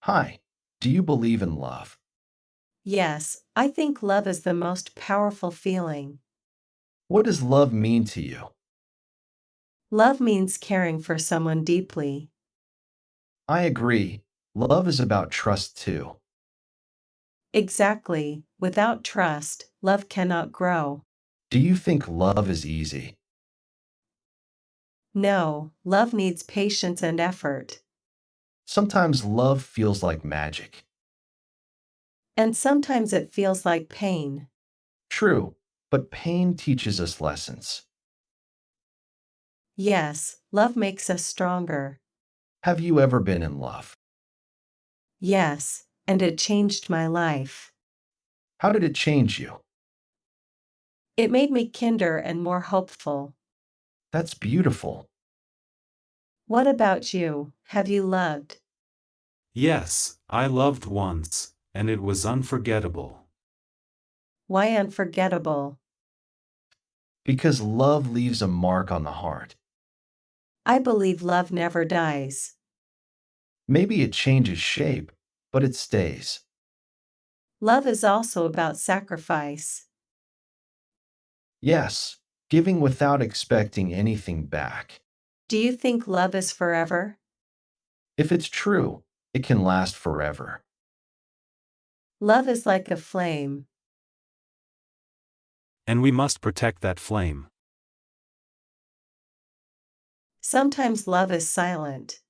Hi, do you believe in love? Yes, I think love is the most powerful feeling. What does love mean to you? Love means caring for someone deeply. I agree. Love is about trust too. Exactly, without trust, love cannot grow. Do you think love is easy? No, love needs patience and effort. Sometimes love feels like magic. And sometimes it feels like pain. True, but pain teaches us lessons. Yes, love makes us stronger. Have you ever been in love? Yes, and it changed my life. How did it change you? It made me kinder and more hopeful. That's beautiful. What about you? Have you loved? Yes, I loved once, and it was unforgettable. Why unforgettable? Because love leaves a mark on the heart. I believe love never dies. Maybe it changes shape, but it stays. Love is also about sacrifice. Yes, giving without expecting anything back. Do you think love is forever? If it's true, it can last forever. Love is like a flame. And we must protect that flame. Sometimes love is silent.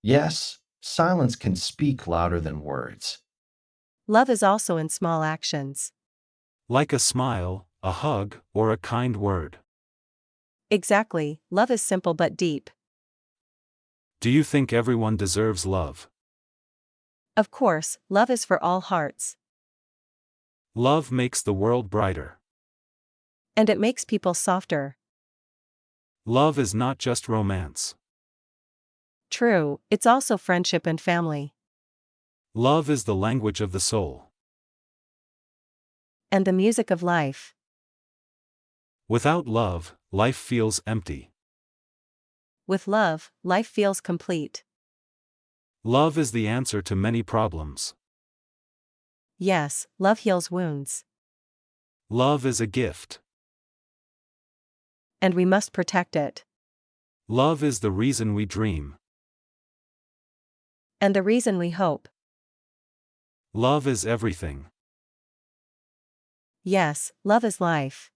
Yes, silence can speak louder than words. Love is also in small actions. Like a smile, a hug, or a kind word. Exactly, love is simple but deep. Do you think everyone deserves love? Of course, love is for all hearts. Love makes the world brighter. And it makes people softer. Love is not just romance. True, it's also friendship and family. Love is the language of the soul. And the music of life. Without love, life feels empty. With love, life feels complete. Love is the answer to many problems. Yes, love heals wounds. Love is a gift. And we must protect it. Love is the reason we dream. And the reason we hope. Love is everything. Yes, love is life.